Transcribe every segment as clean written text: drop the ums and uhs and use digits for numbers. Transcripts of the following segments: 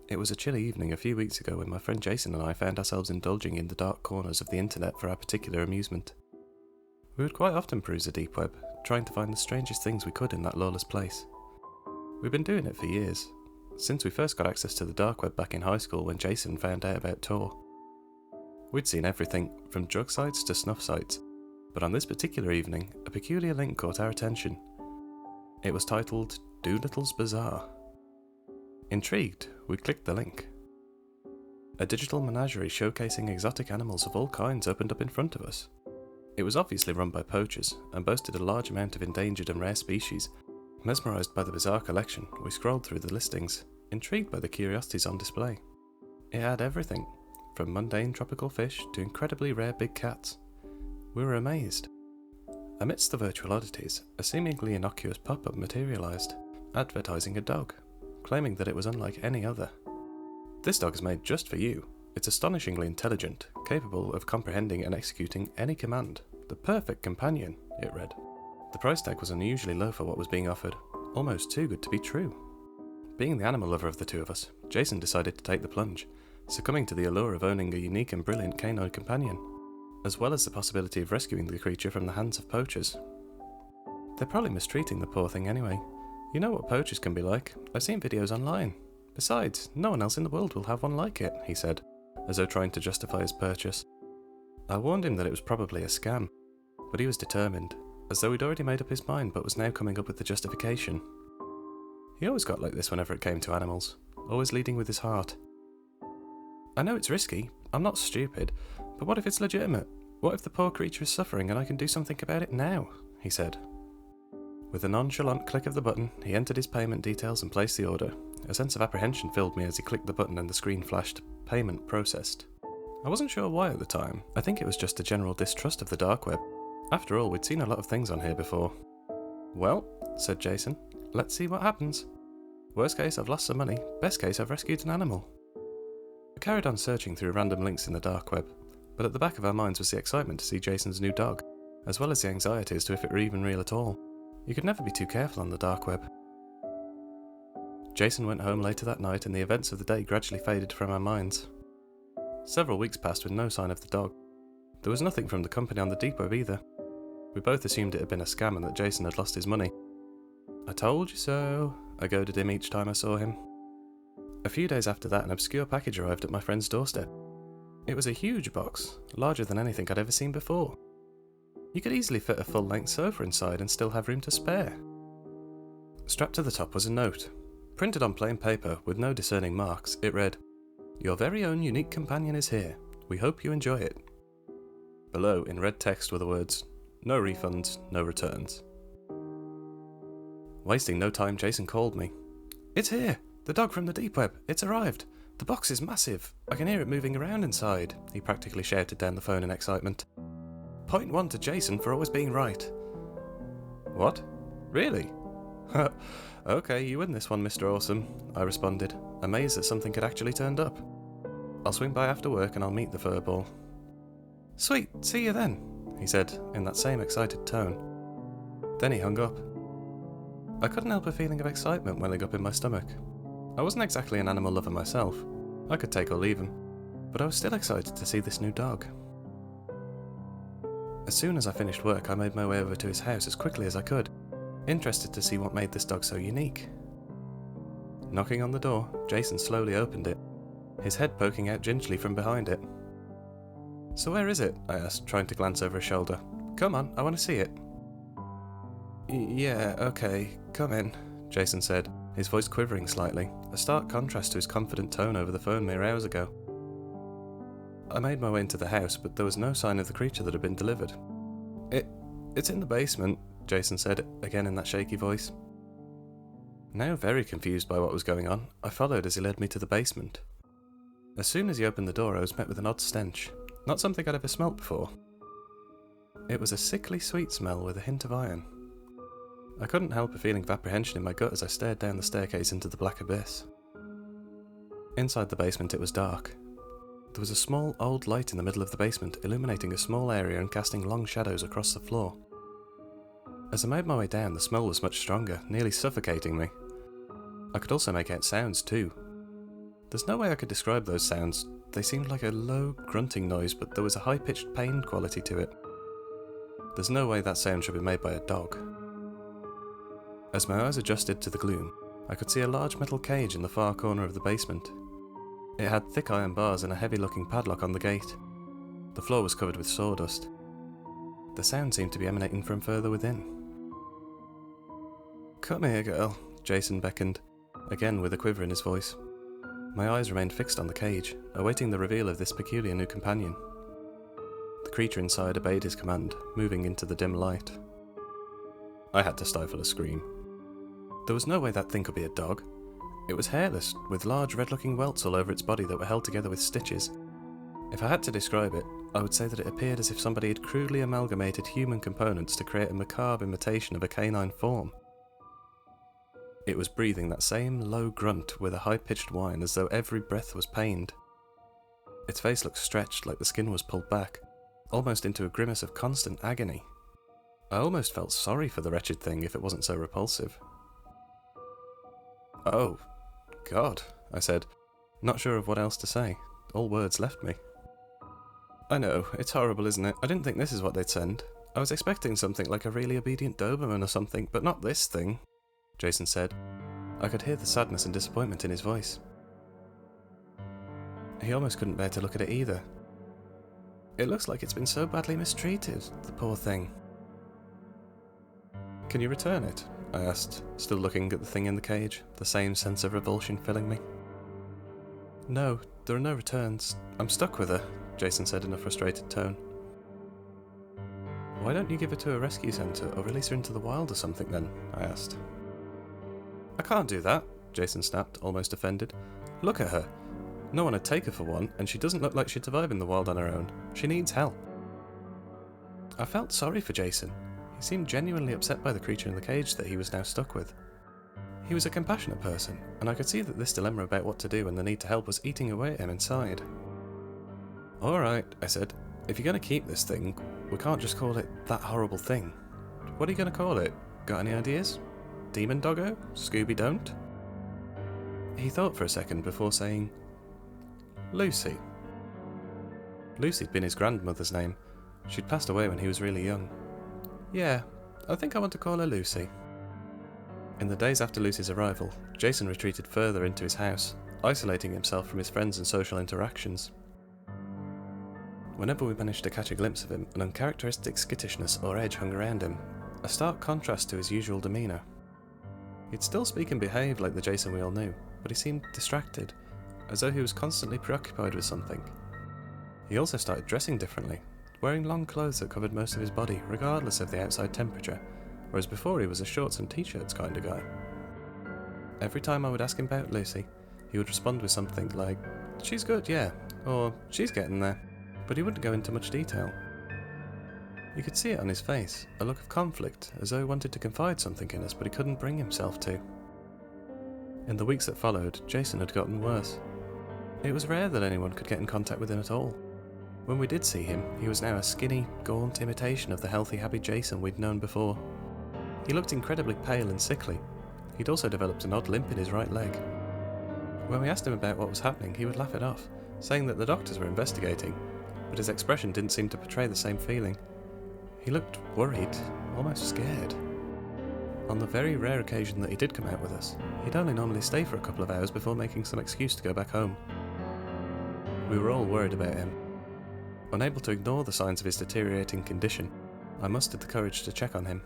It was a chilly evening a few weeks ago when my friend Jason and I found ourselves indulging in the dark corners of the internet for our particular amusement. We would quite often peruse the deep web, trying to find the strangest things we could in that lawless place. We've been doing it for years, since we first got access to the dark web back in high school when Jason found out about Tor. We'd seen everything, from drug sites to snuff sites, but on this particular evening, a peculiar link caught our attention. It was titled Doolittle's Bazaar. Intrigued, we clicked the link. A digital menagerie showcasing exotic animals of all kinds opened up in front of us. It was obviously run by poachers and boasted a large amount of endangered and rare species. Mesmerised by the bizarre collection, we scrolled through the listings, intrigued by the curiosities on display. It had everything, from mundane tropical fish to incredibly rare big cats. We were amazed. Amidst the virtual oddities, a seemingly innocuous pop-up materialised, advertising a dog, claiming that it was unlike any other. This dog is made just for you. It's astonishingly intelligent, capable of comprehending and executing any command. The perfect companion, it read. The price tag was unusually low for what was being offered, almost too good to be true. Being the animal lover of the two of us, Jason decided to take the plunge, succumbing to the allure of owning a unique and brilliant canine companion, as well as the possibility of rescuing the creature from the hands of poachers. They're probably mistreating the poor thing anyway. You know what poachers can be like. I've seen videos online. Besides, no one else in the world will have one like it, he said, as though trying to justify his purchase. I warned him that it was probably a scam, but he was determined, as though he'd already made up his mind but was now coming up with the justification. He always got like this whenever it came to animals, always leading with his heart. I know it's risky, I'm not stupid, but what if it's legitimate? What if the poor creature is suffering and I can do something about it now? He said. With a nonchalant click of the button, he entered his payment details and placed the order. A sense of apprehension filled me as he clicked the button and the screen flashed, "Payment processed." I wasn't sure why at the time. I think it was just a general distrust of the dark web. After all, we'd seen a lot of things on here before. "Well," said Jason, "let's see what happens. Worst case, I've lost some money. Best case, I've rescued an animal." I carried on searching through random links in the dark web, but at the back of our minds was the excitement to see Jason's new dog, as well as the anxiety as to if it were even real at all. You could never be too careful on the dark web. Jason went home later that night and the events of the day gradually faded from our minds. Several weeks passed with no sign of the dog. There was nothing from the company on the deep web either. We both assumed it had been a scam and that Jason had lost his money. "I told you so," I goaded him each time I saw him. A few days after that, an obscure package arrived at my friend's doorstep. It was a huge box, larger than anything I'd ever seen before. You could easily fit a full-length sofa inside and still have room to spare. Strapped to the top was a note. Printed on plain paper, with no discerning marks, it read, "Your very own unique companion is here. We hope you enjoy it." Below, in red text, were the words, "No refunds, no returns." Wasting no time, Jason called me. "It's here! The dog from the deep web! It's arrived! The box is massive! I can hear it moving around inside," he practically shouted down the phone in excitement. Point 1 to Jason for always being right. "What? Really?" "Okay, you win this one, Mr. Awesome," I responded, amazed that something had actually turned up. "I'll swing by after work and I'll meet the furball." "Sweet, see you then," he said in that same excited tone. Then he hung up. I couldn't help a feeling of excitement welling up in my stomach. I wasn't exactly an animal lover myself. I could take or leave him, but I was still excited to see this new dog. As soon as I finished work, I made my way over to his house as quickly as I could, interested to see what made this dog so unique. Knocking on the door, Jason slowly opened it, his head poking out gingerly from behind it. "So where is it?" I asked, trying to glance over his shoulder. "Come on, I want to see it." "Yeah, okay, come in," Jason said, his voice quivering slightly, a stark contrast to his confident tone over the phone mere hours ago. I made my way into the house, but there was no sign of the creature that had been delivered. It's in the basement," Jason said, again in that shaky voice. Now very confused by what was going on, I followed as he led me to the basement. As soon as he opened the door, I was met with an odd stench, not something I'd ever smelt before. It was a sickly sweet smell with a hint of iron. I couldn't help a feeling of apprehension in my gut as I stared down the staircase into the black abyss. Inside the basement it was dark. There was a small old light in the middle of the basement, illuminating a small area and casting long shadows across the floor. As I made my way down, the smell was much stronger, nearly suffocating me. I could also make out sounds too. There's no way I could describe those sounds. They seemed like a low, grunting noise, but there was a high-pitched pain quality to it. There's no way that sound should be made by a dog. As my eyes adjusted to the gloom, I could see a large metal cage in the far corner of the basement. It had thick iron bars and a heavy-looking padlock on the gate. The floor was covered with sawdust. The sound seemed to be emanating from further within. "Come here, girl," Jason beckoned, again with a quiver in his voice. My eyes remained fixed on the cage, awaiting the reveal of this peculiar new companion. The creature inside obeyed his command, moving into the dim light. I had to stifle a scream. There was no way that thing could be a dog. It was hairless, with large red-looking welts all over its body that were held together with stitches. If I had to describe it, I would say that it appeared as if somebody had crudely amalgamated human components to create a macabre imitation of a canine form. It was breathing that same low grunt with a high-pitched whine as though every breath was pained. Its face looked stretched like the skin was pulled back, almost into a grimace of constant agony. I almost felt sorry for the wretched thing if it wasn't so repulsive. "Oh, God," I said, not sure of what else to say. All words left me. "I know, it's horrible, isn't it? I didn't think this is what they'd send. I was expecting something like a really obedient Doberman or something, but not this thing," Jason said. I could hear the sadness and disappointment in his voice. He almost couldn't bear to look at it either. "It looks like it's been so badly mistreated, the poor thing." "Can you return it?" I asked, still looking at the thing in the cage, the same sense of revulsion filling me. "No, there are no returns. I'm stuck with her," Jason said in a frustrated tone. "Why don't you give her to a rescue centre or release her into the wild or something then?" I asked. "I can't do that," Jason snapped, almost offended. "Look at her. No one would take her for one, and she doesn't look like she'd survive in the wild on her own. She needs help." I felt sorry for Jason. He seemed genuinely upset by the creature in the cage that he was now stuck with. He was a compassionate person, and I could see that this dilemma about what to do and the need to help was eating away at him inside. "Alright," I said. "If you're going to keep this thing, we can't just call it that horrible thing. What are you going to call it? Got any ideas? Demon Doggo? Scooby Don't?" He thought for a second before saying, "Lucy." Lucy'd been his grandmother's name. She'd passed away when he was really young. "Yeah, I think I want to call her Lucy." In the days after Lucy's arrival, Jason retreated further into his house, isolating himself from his friends and social interactions. Whenever we managed to catch a glimpse of him, an uncharacteristic skittishness or edge hung around him, a stark contrast to his usual demeanour. He'd still speak and behave like the Jason we all knew, but he seemed distracted, as though he was constantly preoccupied with something. He also started dressing differently, wearing long clothes that covered most of his body, regardless of the outside temperature, whereas before he was a shorts and t-shirts kind of guy. Every time I would ask him about Lucy, he would respond with something like, "She's good, yeah," or "She's getting there," but he wouldn't go into much detail. You could see it on his face, a look of conflict, as though he wanted to confide something in us, but he couldn't bring himself to. In the weeks that followed, Jason had gotten worse. It was rare that anyone could get in contact with him at all. When we did see him, he was now a skinny, gaunt imitation of the healthy, happy Jason we'd known before. He looked incredibly pale and sickly. He'd also developed an odd limp in his right leg. When we asked him about what was happening, he would laugh it off, saying that the doctors were investigating, but his expression didn't seem to portray the same feeling. He looked worried, almost scared. On the very rare occasion that he did come out with us, he'd only normally stay for a couple of hours before making some excuse to go back home. We were all worried about him. Unable to ignore the signs of his deteriorating condition, I mustered the courage to check on him.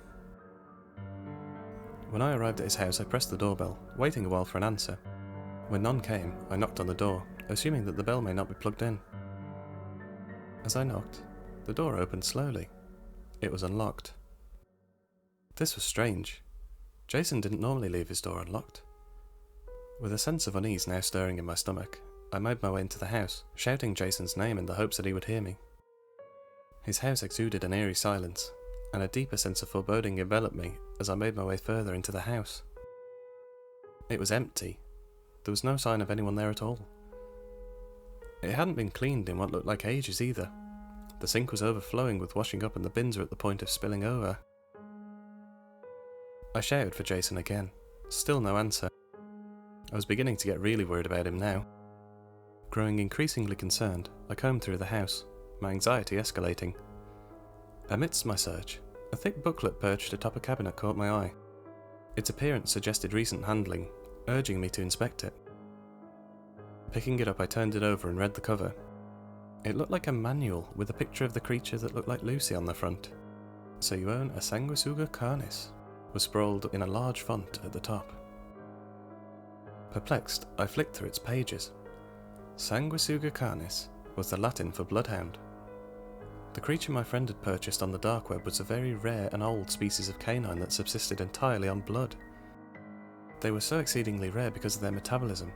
When I arrived at his house, I pressed the doorbell, waiting a while for an answer. When none came, I knocked on the door, assuming that the bell may not be plugged in. As I knocked, the door opened slowly. It was unlocked. This was strange. Jason didn't normally leave his door unlocked. With a sense of unease now stirring in my stomach, I made my way into the house, shouting Jason's name in the hopes that he would hear me. His house exuded an eerie silence, and a deeper sense of foreboding enveloped me as I made my way further into the house. It was empty. There was no sign of anyone there at all. It hadn't been cleaned in what looked like ages either. The sink was overflowing with washing up and the bins were at the point of spilling over. I shouted for Jason again. Still no answer. I was beginning to get really worried about him now. Growing increasingly concerned, I combed through the house, my anxiety escalating. Amidst my search, a thick booklet perched atop a cabinet caught my eye. Its appearance suggested recent handling, urging me to inspect it. Picking it up, I turned it over and read the cover. It looked like a manual with a picture of the creature that looked like Lucy on the front. "So you own a sanguisuga canis," was sprawled in a large font at the top. Perplexed, I flicked through its pages. Sanguisuga canis was the Latin for bloodhound. The creature my friend had purchased on the dark web was a very rare and old species of canine that subsisted entirely on blood. They were so exceedingly rare because of their metabolism.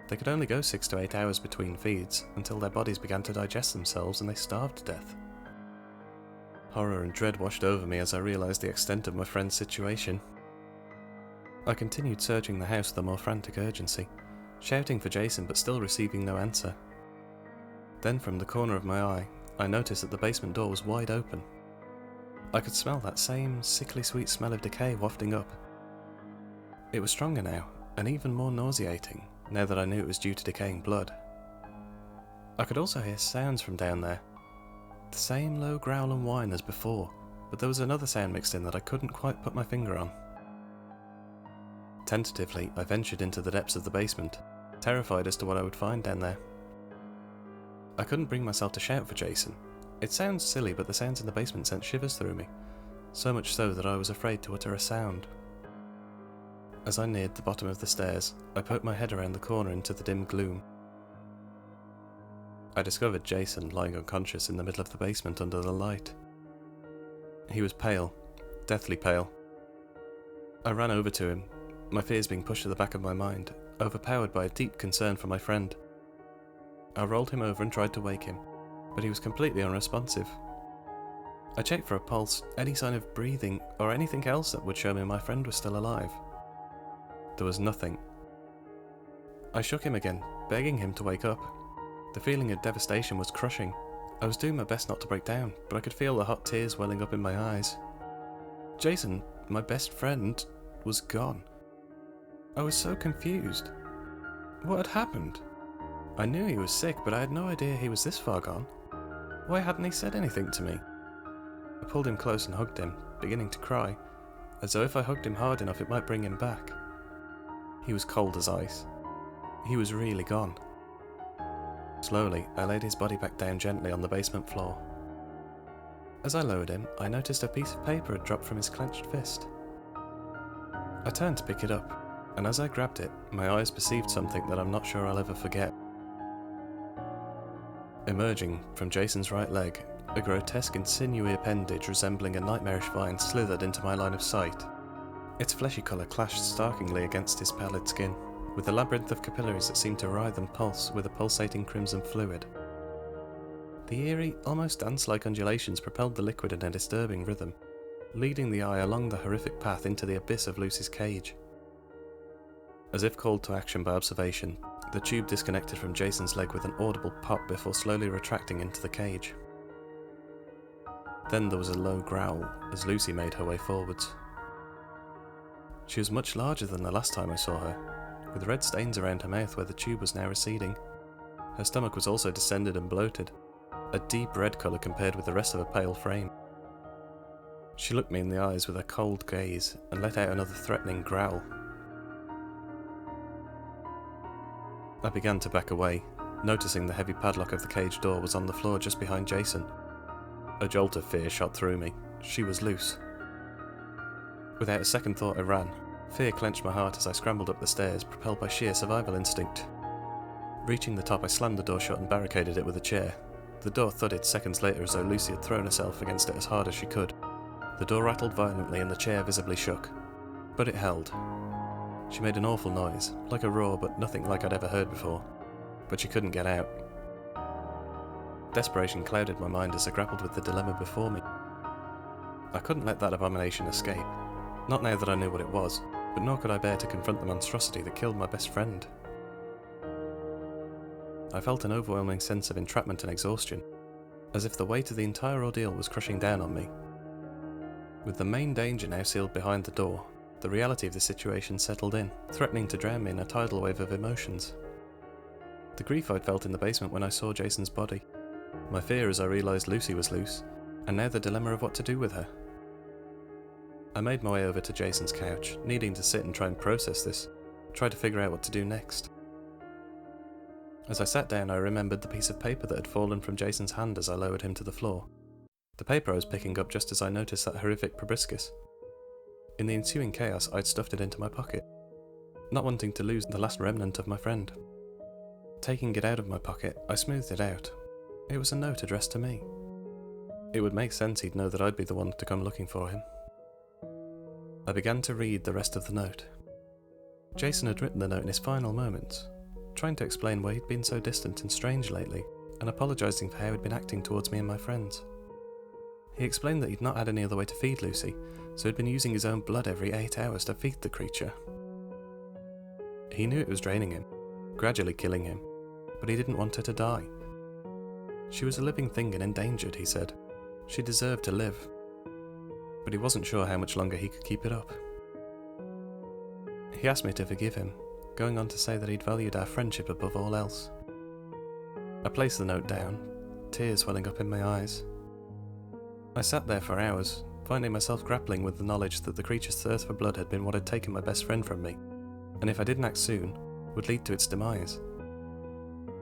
They could only go 6 to 8 hours between feeds until their bodies began to digest themselves and they starved to death. Horror and dread washed over me as I realised the extent of my friend's situation. I continued searching the house with a more frantic urgency, shouting for Jason but still receiving no answer. Then from the corner of my eye, I noticed that the basement door was wide open. I could smell that same sickly sweet smell of decay wafting up. It was stronger now, and even more nauseating, now that I knew it was due to decaying blood. I could also hear sounds from down there. The same low growl and whine as before, but there was another sound mixed in that I couldn't quite put my finger on. Tentatively, I ventured into the depths of the basement, terrified as to what I would find down there. I couldn't bring myself to shout for Jason. It sounds silly, but the sounds in the basement sent shivers through me, so much so that I was afraid to utter a sound. As I neared the bottom of the stairs, I poked my head around the corner into the dim gloom. I discovered Jason lying unconscious in the middle of the basement under the light. He was pale, deathly pale. I ran over to him, my fears being pushed to the back of my mind, overpowered by a deep concern for my friend. I rolled him over and tried to wake him, but he was completely unresponsive. I checked for a pulse, any sign of breathing, or anything else that would show me my friend was still alive. There was nothing. I shook him again, begging him to wake up. The feeling of devastation was crushing. I was doing my best not to break down, but I could feel the hot tears welling up in my eyes. Jason, my best friend, was gone. I was so confused. What had happened? I knew he was sick, but I had no idea he was this far gone. Why hadn't he said anything to me? I pulled him close and hugged him, beginning to cry, as though if I hugged him hard enough it might bring him back. He was cold as ice. He was really gone. Slowly, I laid his body back down gently on the basement floor. As I lowered him, I noticed a piece of paper had dropped from his clenched fist. I turned to pick it up, and as I grabbed it, my eyes perceived something that I'm not sure I'll ever forget. Emerging from Jason's right leg, a grotesque and sinewy appendage resembling a nightmarish vine slithered into my line of sight. Its fleshy colour clashed starkingly against his pallid skin, with a labyrinth of capillaries that seemed to writhe and pulse with a pulsating crimson fluid. The eerie, almost dance-like undulations propelled the liquid in a disturbing rhythm, leading the eye along the horrific path into the abyss of Lucy's cage. As if called to action by observation, the tube disconnected from Jason's leg with an audible pop before slowly retracting into the cage. Then there was a low growl as Lucy made her way forwards. She was much larger than the last time I saw her, with red stains around her mouth where the tube was now receding. Her stomach was also distended and bloated, a deep red colour compared with the rest of her pale frame. She looked me in the eyes with a cold gaze and let out another threatening growl. I began to back away, noticing the heavy padlock of the cage door was on the floor just behind Jason. A jolt of fear shot through me. She was loose. Without a second thought I ran. Fear clenched my heart as I scrambled up the stairs, propelled by sheer survival instinct. Reaching the top, I slammed the door shut and barricaded it with a chair. The door thudded seconds later as though Lucy had thrown herself against it as hard as she could. The door rattled violently and the chair visibly shook. But it held. She made an awful noise, like a roar but nothing like I'd ever heard before. But she couldn't get out. Desperation clouded my mind as I grappled with the dilemma before me. I couldn't let that abomination escape. Not now that I knew what it was, but nor could I bear to confront the monstrosity that killed my best friend. I felt an overwhelming sense of entrapment and exhaustion, as if the weight of the entire ordeal was crushing down on me. With the main danger now sealed behind the door, the reality of the situation settled in, threatening to drown me in a tidal wave of emotions. The grief I'd felt in the basement when I saw Jason's body, my fear as I realised Lucy was loose, and now the dilemma of what to do with her. I made my way over to Jason's couch, needing to sit and try and process this, try to figure out what to do next. As I sat down, I remembered the piece of paper that had fallen from Jason's hand as I lowered him to the floor. The paper I was picking up just as I noticed that horrific proboscis. In the ensuing chaos, I'd stuffed it into my pocket, not wanting to lose the last remnant of my friend. Taking it out of my pocket, I smoothed it out. It was a note addressed to me. It would make sense he'd know that I'd be the one to come looking for him. I began to read the rest of the note. Jason had written the note in his final moments, trying to explain why he'd been so distant and strange lately, and apologising for how he'd been acting towards me and my friends. He explained that he'd not had any other way to feed Lucy, so he'd been using his own blood every 8 hours to feed the creature. He knew it was draining him, gradually killing him, but he didn't want her to die. She was a living thing and endangered, he said. She deserved to live. But he wasn't sure how much longer he could keep it up. He asked me to forgive him, going on to say that he'd valued our friendship above all else. I placed the note down, tears welling up in my eyes. I sat there for hours, finding myself grappling with the knowledge that the creature's thirst for blood had been what had taken my best friend from me, and if I didn't act soon, would lead to its demise.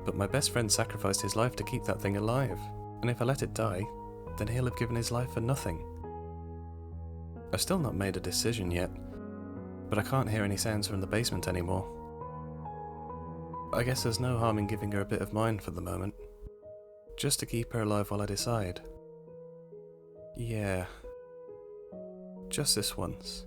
But my best friend sacrificed his life to keep that thing alive, and if I let it die, then he'll have given his life for nothing. I've still not made a decision yet, but I can't hear any sounds from the basement anymore. I guess there's no harm in giving her a bit of mine for the moment, just to keep her alive while I decide. Yeah, just this once.